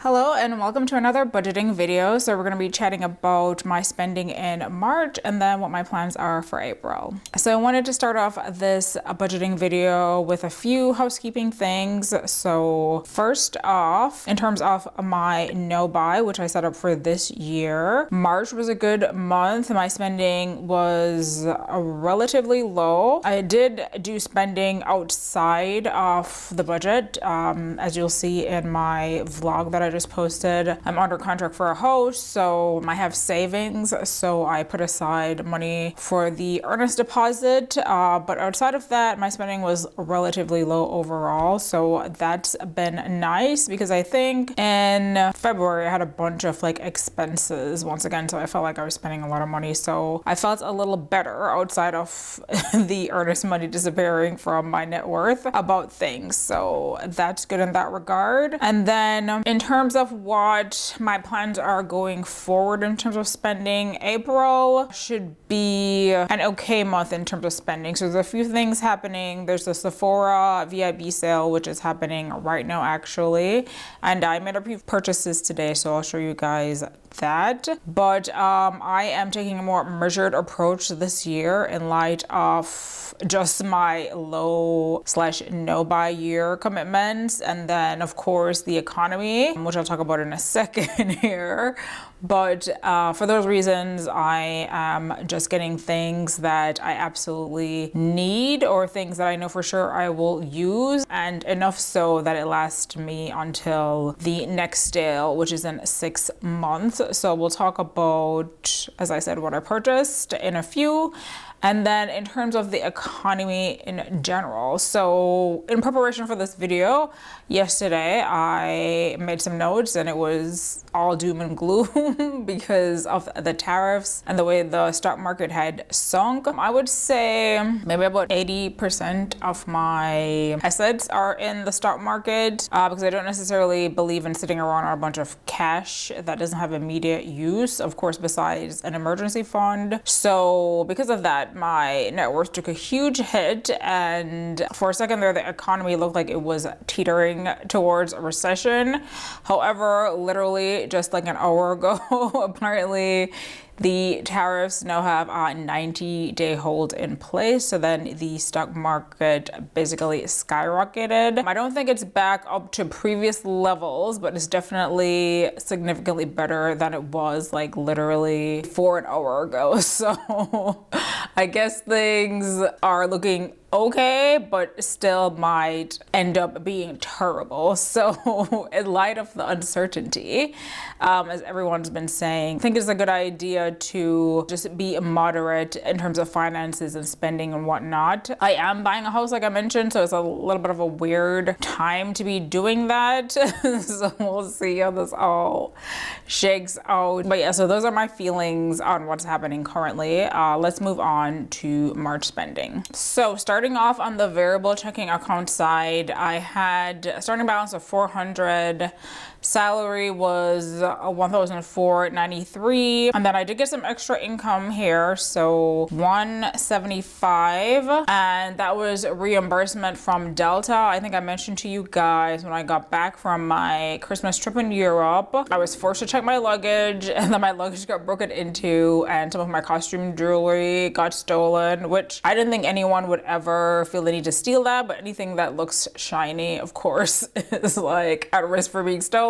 Hello and welcome to another budgeting video. So we're going to be chatting about my spending in March and then what my plans are for April. So I wanted to start off this budgeting video with a few housekeeping things. So first off, in terms of my no buy, which I set up for this year, March was a good month. My spending was relatively low. I did do spending outside of the budget, as you'll see in my vlog that I just posted. I'm under contract for a house, so I have savings, so I put aside money for the earnest deposit, but outside of that my spending was relatively low overall, so that's been nice because I think in February I had a bunch of expenses once again, so I felt like I was spending a lot of money, so I felt a little better outside of the earnest money disappearing from my net worth about things, so that's good in that regard. And then in terms of what my plans are going forward in terms of spending, April should be an okay month in terms of spending. So there's a few things happening. There's the Sephora VIB sale, which is happening right now actually, and I made a few purchases today, so I'll show you guys that. But I am taking a more measured approach this year in light of just my low / no buy year commitments, and then of course the economy, which I'll talk about in a second here. But for those reasons, I am just getting things that I absolutely need or things that I know for sure I will use, and enough so that it lasts me until the next sale, which is in 6 months. So we'll talk about, as I said, what I purchased in a few. And then in terms of the economy in general, so in preparation for this video yesterday, I made some notes and it was all doom and gloom because of the tariffs and the way the stock market had sunk. I would say maybe about 80% of my assets are in the stock market because I don't necessarily believe in sitting around on a bunch of cash that doesn't have immediate use, of course, besides an emergency fund. So because of that, my net worth took a huge hit, and for a second there the economy looked like it was teetering towards a recession. However, literally just like an hour ago apparently the tariffs now have a 90-day hold in place, so then the stock market basically skyrocketed. I don't think it's back up to previous levels, but it's definitely significantly better than it was literally an hour ago. So I guess things are looking okay, but still might end up being terrible. So in light of the uncertainty, as everyone's been saying, I think it's a good idea to just be moderate in terms of finances and spending and whatnot. I am buying a house, like I mentioned, so it's a little bit of a weird time to be doing that. So we'll see how this all shakes out. But yeah, so those are my feelings on what's happening currently. Let's move on to March spending. So starting off on the variable checking account side, I had a starting balance of $400. Salary was $1,493, and then I did get some extra income here, so $175, and that was reimbursement from Delta. I think I mentioned to you guys when I got back from my Christmas trip in Europe, I was forced to check my luggage, and then my luggage got broken into, and some of my costume jewelry got stolen, which I didn't think anyone would ever feel the need to steal that, but anything that looks shiny, of course, is at risk for being stolen.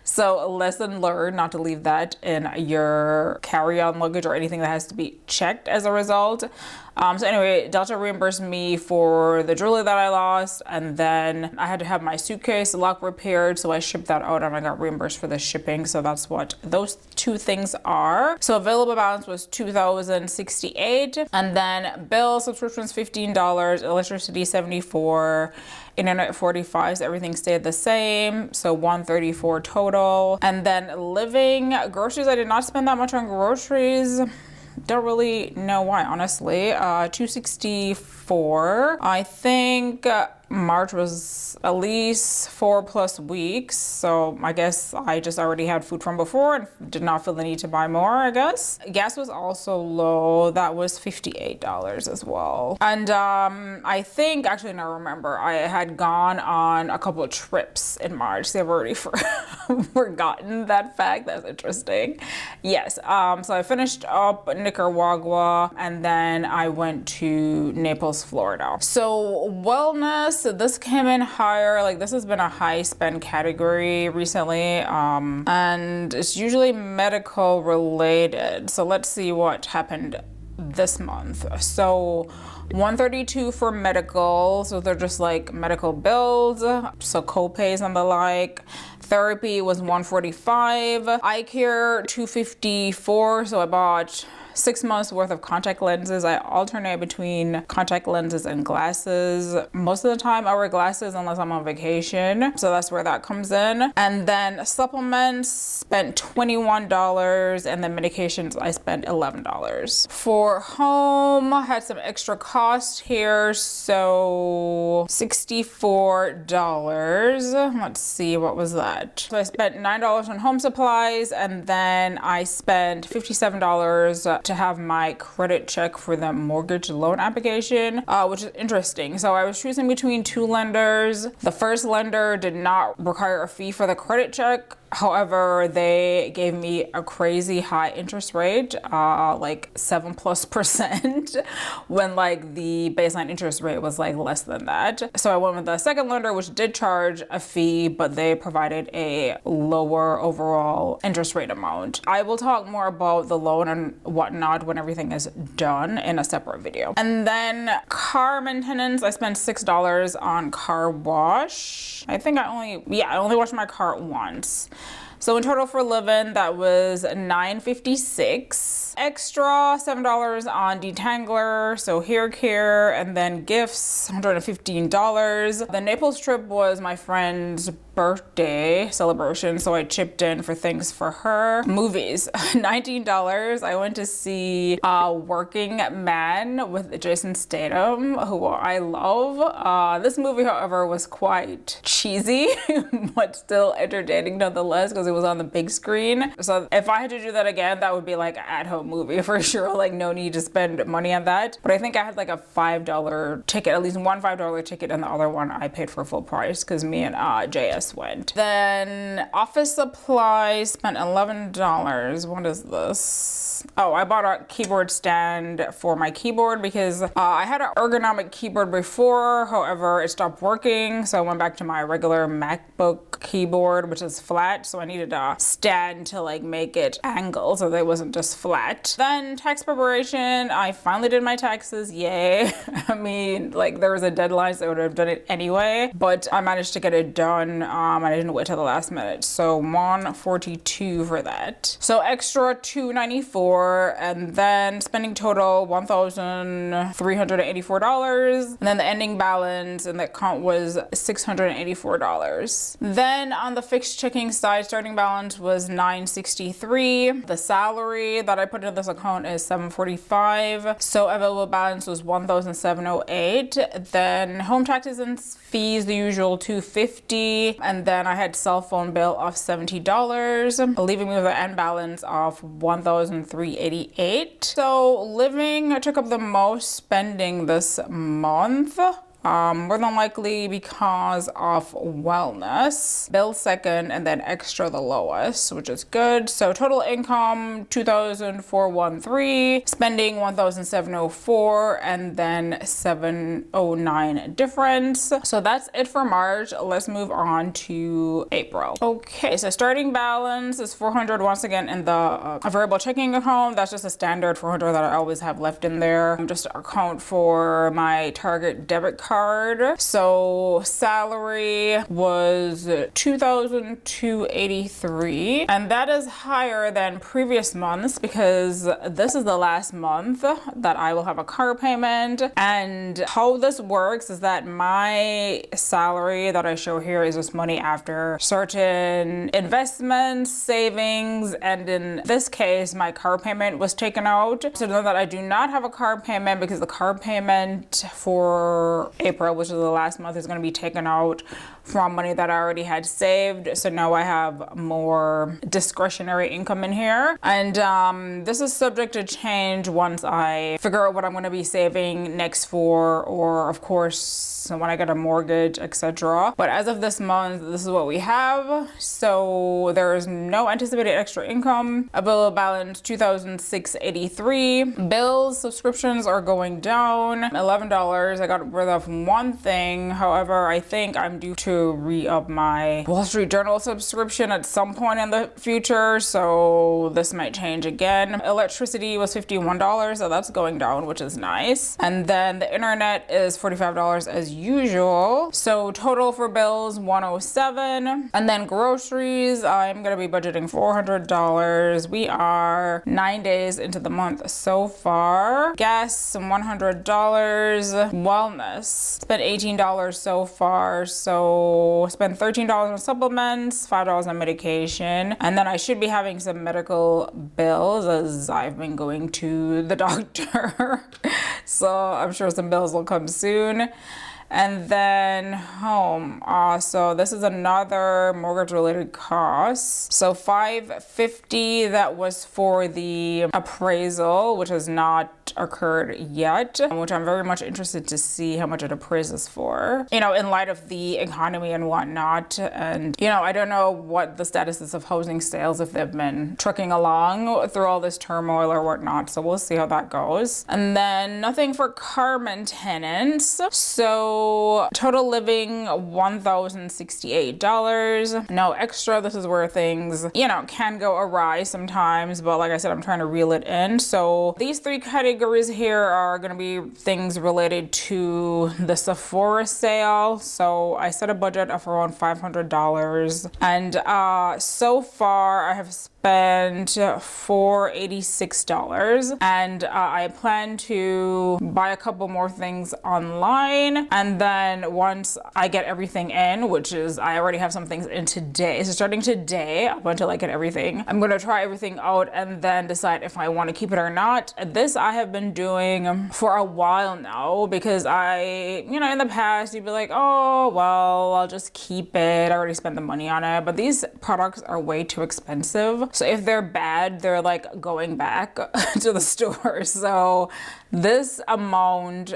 So lesson learned not to leave that in your carry-on luggage or anything that has to be checked as a result. So anyway, Delta reimbursed me for the jewelry that I lost, and then I had to have my suitcase lock repaired, so I shipped that out and I got reimbursed for the shipping. So that's what those two things are. So available balance was $2,068, and then bill subscriptions $15, electricity $74, internet $45, so everything stayed the same, so $134 total. And then living, groceries, I did not spend that much on groceries. Don't really know why, honestly. $264. I think March was at least 4+ weeks, so I guess I just already had food from before and did not feel the need to buy more, I guess. Gas was also low. That was $58 as well. And I think, actually, no, remember, I had gone on a couple of trips in March. They've already forgotten that fact. That's interesting. Yes, so I finished up Nicaragua and then I went to Naples, Florida. So wellness, this came in higher. Like, this has been a high spend category recently, and it's usually medical related. So let's see what happened this month. So $132 for medical, so they're just like medical bills, so co-pays and the like. Therapy was $145. Eye care $254, so I bought 6 months worth of contact lenses. I alternate between contact lenses and glasses. Most of the time I wear glasses unless I'm on vacation, so that's where that comes in. And then supplements, spent $21, and then medications I spent $11. For home, I had some extra cost here, so $64. Let's see, what was that? So I spent $9 on home supplies, and then I spent $57 to have my credit check for the mortgage loan application, which is interesting. So I was choosing between 2 lenders. The first lender did not require a fee for the credit check. However, they gave me a crazy high interest rate, like 7+%, when like the baseline interest rate was like less than that. So I went with the second lender, which did charge a fee, but they provided a lower overall interest rate amount. I will talk more about the loan and whatnot when everything is done in a separate video. And then car maintenance, I spent $6 on car wash. I think I only washed my car once. So in total for living, that was $956. Extra $7 on detangler, so hair care, and then gifts, $115. The Naples trip was my friend's birthday celebration, so I chipped in for things for her. Movies, $19. I went to see Working Man with Jason Statham, who I love. This movie, however, was quite cheesy, but still entertaining nonetheless because it was on the big screen. So if I had to do that again, that would be like an at-home movie for sure. Like, no need to spend money on that. But I think I had like a $5 ticket, at least one $5 ticket, and the other one I paid for full price because me and JS went. Then office supplies, spent $11. What is this? Oh, I bought a keyboard stand for my keyboard because I had an ergonomic keyboard before, however it stopped working, so I went back to my regular MacBook keyboard, which is flat, so I needed a stand to like make it angle so that it wasn't just flat. Then tax preparation, I finally did my taxes, yay. I mean, like, there was a deadline, so I would have done it anyway, but I managed to get it done. I didn't wait till the last minute, so $142 for that. So extra $294, and then spending total $1,384, and then the ending balance in the account was $684. Then on the fixed checking side, starting balance was $963. The salary that I put in this account is $745, so available balance was $1,708. Then home taxes and fees, the usual $250, and then I had cell phone bill of $70, leaving me with an end balance of $1,388. So living took up the most spending this month. More than likely because of wellness. Bill second, and then extra the lowest, which is good. So total income $2,413, spending $1,704, and then $709 difference. So that's it for March. Let's move on to April. Okay, so starting balance is $400 once again in the variable checking account. That's just a standard $400 that I always have left in there. Just account for my Target debit card. So salary was $2,283, and that is higher than previous months because this is the last month that I will have a car payment. And how this works is that my salary that I show here is just money after certain investments, savings, and in this case my car payment was taken out. So know that I do not have a car payment because the car payment for April, which is the last month, is going to be taken out from money that I already had saved. So now I have more discretionary income in here. And this is subject to change once I figure out what I'm going to be saving next for, or of course when I get a mortgage, etc. But as of this month, this is what we have. So there is no anticipated extra income. A bill balance $2,683. Bills, subscriptions are going down $11. I got rid of one thing. However, I think I'm due to re-up my Wall Street Journal subscription at some point in the future, so this might change again. Electricity was $51, so that's going down, which is nice. And then the internet is $45 as usual. So total for bills $107. And then groceries, I'm gonna be budgeting $400. We are 9 days into the month so far. Gas $100. Wellness spent $18 so far, so spent $13 on supplements, $5 on medication, and then I should be having some medical bills as I've been going to the doctor. So I'm sure some bills will come soon. And then home. So this is another mortgage related cost. So $550, that was for the appraisal, which has not occurred yet, which I'm very much interested to see how much it appraises for, you know, in light of the economy and whatnot. And, you know, I don't know what the status is of housing sales, if they've been trucking along through all this turmoil or whatnot. So we'll see how that goes. And then nothing for car maintenance. So total living $1,068. No extra. This is where things, you know, can go awry sometimes, but like I said, I'm trying to reel it in. So these three categories here are going to be things related to the Sephora sale. So I set a budget of around $500, and so far I have spent $486, and I plan to buy a couple more things online, and then once I get everything in, which is I already have some things in today, so starting today up until I get everything, I'm gonna try everything out and then decide if I want to keep it or not. This I have been doing for a while now, because I, you know, in the past you'd be like, oh well, I'll just keep it, I already spent the money on it, but these products are way too expensive. So if they're bad, they're like going back to the store. So this amount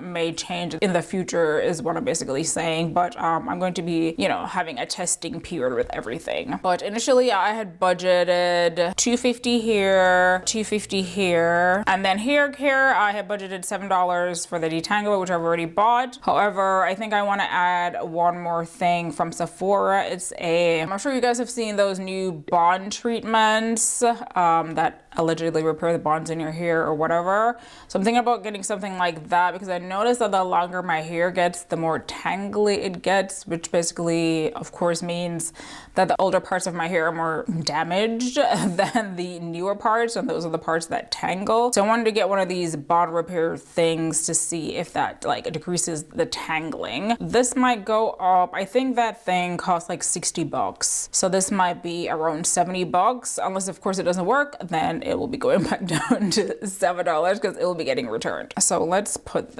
may change in the future is what I'm basically saying, but I'm going to be, you know, having a testing period with everything. But initially I had budgeted $250 here, $250 here, and then here I had budgeted $7 for the detangle, which I've already bought. However, I think I want to add one more thing from Sephora. I'm sure you guys have seen those new bond treatments that allegedly repair the bonds in your hair or whatever. So I'm thinking about getting something like that, because I noticed that the longer my hair gets, the more tangly it gets, which basically of course means that the older parts of my hair are more damaged than the newer parts, and those are the parts that tangle. So I wanted to get one of these bond repair things to see if that like decreases the tangling. This might go up, I think that thing costs like $60, so this might be around $70, unless of course it doesn't work, then it will be going back down to $7 because it will be getting returned. So let's put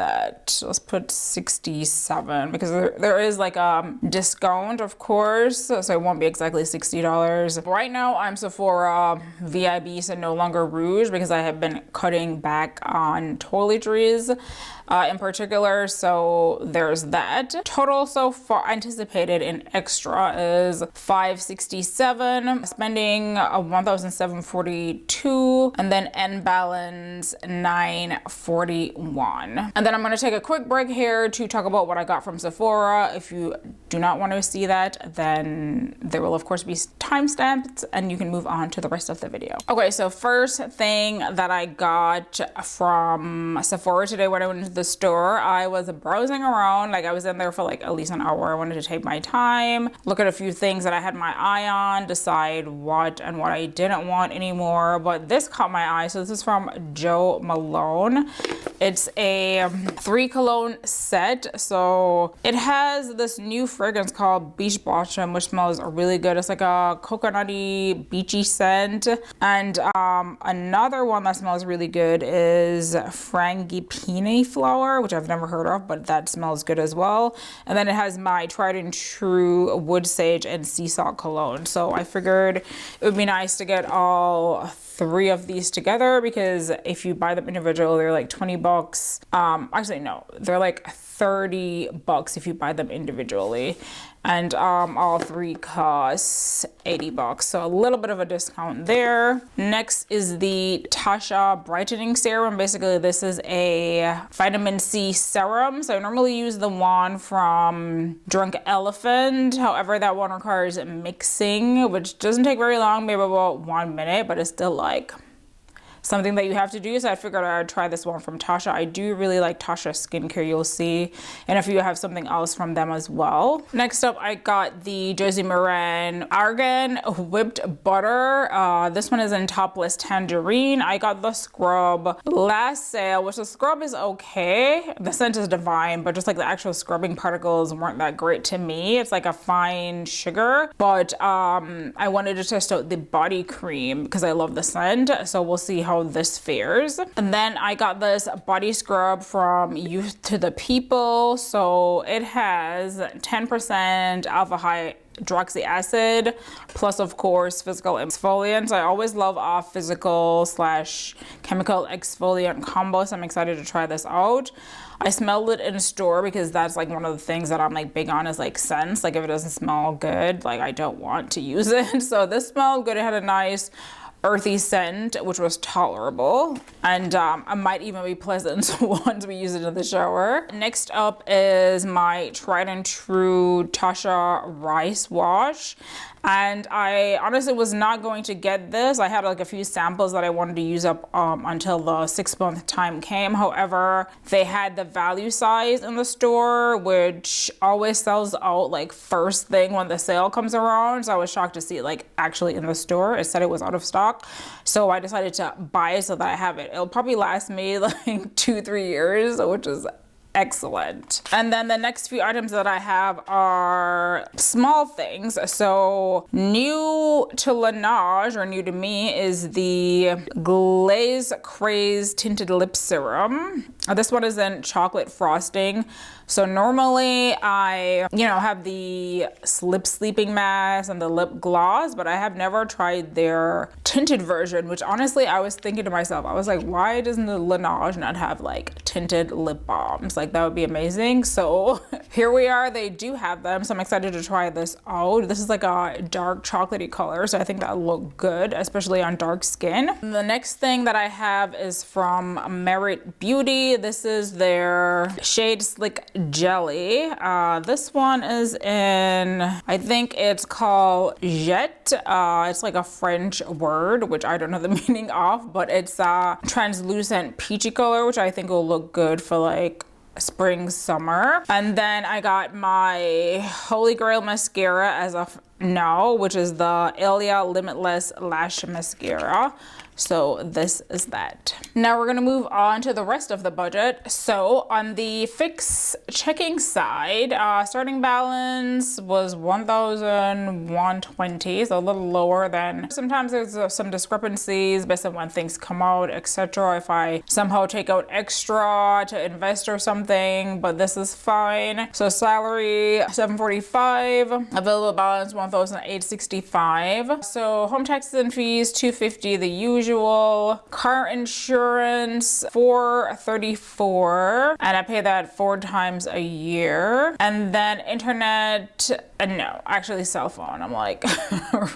67, because there is like a discount of course, so it won't be exactly $60. Right now I'm Sephora VIB, so no longer Rouge, because I have been cutting back on toiletries in particular, so there's that. Total so far anticipated in extra is $567, spending $1,742, and then end balance $941. And then I'm going to take a quick break here to talk about what I got from Sephora. If you do not want to see that, then there will of course be timestamps and you can move on to the rest of the video. Okay, so first thing that I got from Sephora today when I went into the store, I was browsing around, like I was in there for like at least an hour. I wanted to take my time, look at a few things that I had my eye on, decide what and what I didn't want anymore, but this caught my eye. So this is from Joe Malone. It's a 3 cologne set. So it has this new fragrance called Beach Blossom, which smells really good. It's like a coconutty, beachy scent. And another one that smells really good is frangipani flower, which I've never heard of, but that smells good as well. And then it has my tried and true wood sage and sea salt cologne. So I figured it would be nice to get all 3 of these together, because if you buy them individually, they're like 20 bucks. Actually, no, they're like 30 bucks if you buy them individually. And all 3 cost 80 bucks. So a little bit of a discount there. Next is the Tasha Brightening Serum. Basically, this is a vitamin C serum. So I normally use the one from Drunk Elephant. However, that one requires mixing, which doesn't take very long, maybe about 1 minute, but it's still like something that you have to do. So I figured I'd try this one from Tasha. I do really like Tasha skincare, you'll see. And if you have something else from them as well. Next up, I got the Josie Maran Argan Whipped Butter. This one is in Topless Tangerine. I got the scrub last sale, which the scrub is okay. The scent is divine, but just like the actual scrubbing particles weren't that great to me. It's like a fine sugar, but I wanted to test out the body cream because I love the scent. So we'll see how this fares. And then I got this body scrub from Youth to the People. So it has 10% alpha hydroxy acid plus, of course, physical exfoliants. I always love physical / chemical exfoliant combo, so I'm excited to try this out. I smelled it in a store because that's like one of the things that I'm like big on is like scents. Like if it doesn't smell good, like I don't want to use it. So this smelled good. It had a nice earthy scent, which was tolerable, and it might even be pleasant once we use it in the shower. Next up is my tried and true Tasha Rice Wash. And I honestly was not going to get this. I had like a few samples that I wanted to use up until the 6-month time came. However, they had the value size in the store, which always sells out like first thing when the sale comes around. So I was shocked to see it like actually in the store. It said it was out of stock. So I decided to buy it so that I have it. It'll probably last me like 2-3 years, which is excellent. And then the next few items that I have are small things. So new to Laneige, or new to me, is the Glaze Craze Tinted Lip Serum. This one is in chocolate frosting. So normally I, have the lip sleeping mask and the lip gloss, but I have never tried their tinted version, which honestly I was thinking to myself, I was like, why doesn't the Laneige not have like tinted lip balms? Like that would be amazing. So here we are, they do have them. So I'm excited to try this out. This is like a dark chocolatey color, so I think that'll look good, especially on dark skin. And the next thing that I have is from Merit Beauty. This is their Shade Slick Jelly. This one is in, I think it's called Jet. It's like a French word, which I don't know the meaning of, but it's a translucent peachy color, which I think will look good for like spring, summer. And then I got my Holy Grail mascara as of now, which is the Ilia Limitless Lash Mascara. So this is that. Now we're gonna move on to the rest of the budget. So on the fix checking side, starting balance was $1,120, so a little lower than. Sometimes there's some discrepancies based on when things come out, etc. If I somehow take out extra to invest or something, but this is fine. So salary $745, available balance $1,865. So home taxes and fees $250, the usual. Car insurance $434, and I pay that 4 times a year. And then internet, no, actually cell phone. I'm like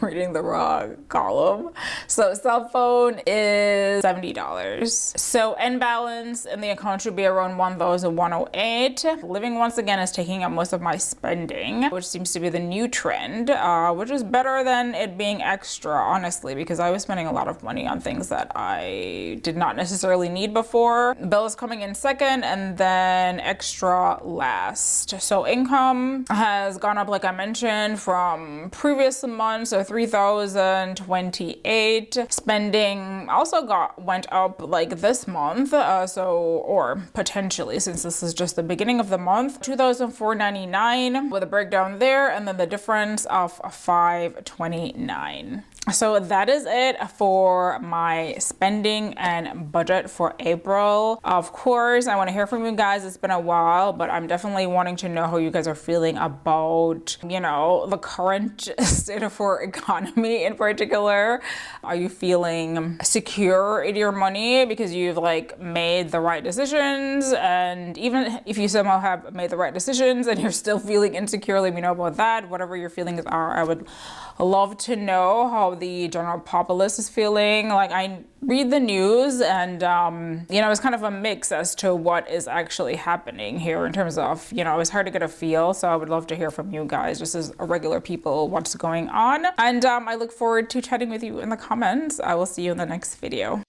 reading the wrong column. So cell phone is $70. So end balance in the account should be around $1,108. Living once again is taking up most of my spending, which seems to be the new trend, which is better than it being extra, honestly, because I was spending a lot of money on things that I did not necessarily need before. Bills coming in second, and then extra last. So income has gone up like I mentioned from previous months, so 3,028. Spending also went up like this month, or potentially, since this is just the beginning of the month, 2,499 with a breakdown there, and then the difference of 529. So that is it for my spending and budget for April. Of course, I want to hear from you guys. It's been a while, but I'm definitely wanting to know how you guys are feeling about, the current state of our economy in particular. Are you feeling secure in your money because you've made the right decisions? And even if you somehow have made the right decisions and you're still feeling insecure, let me know about that. Whatever your feelings are, I would love to know how the general populace is feeling. I read the news and, it's kind of a mix as to what is actually happening here in terms of, it's hard to get a feel. So I would love to hear from you guys, just as regular people, what's going on. And I look forward to chatting with you in the comments. I will see you in the next video.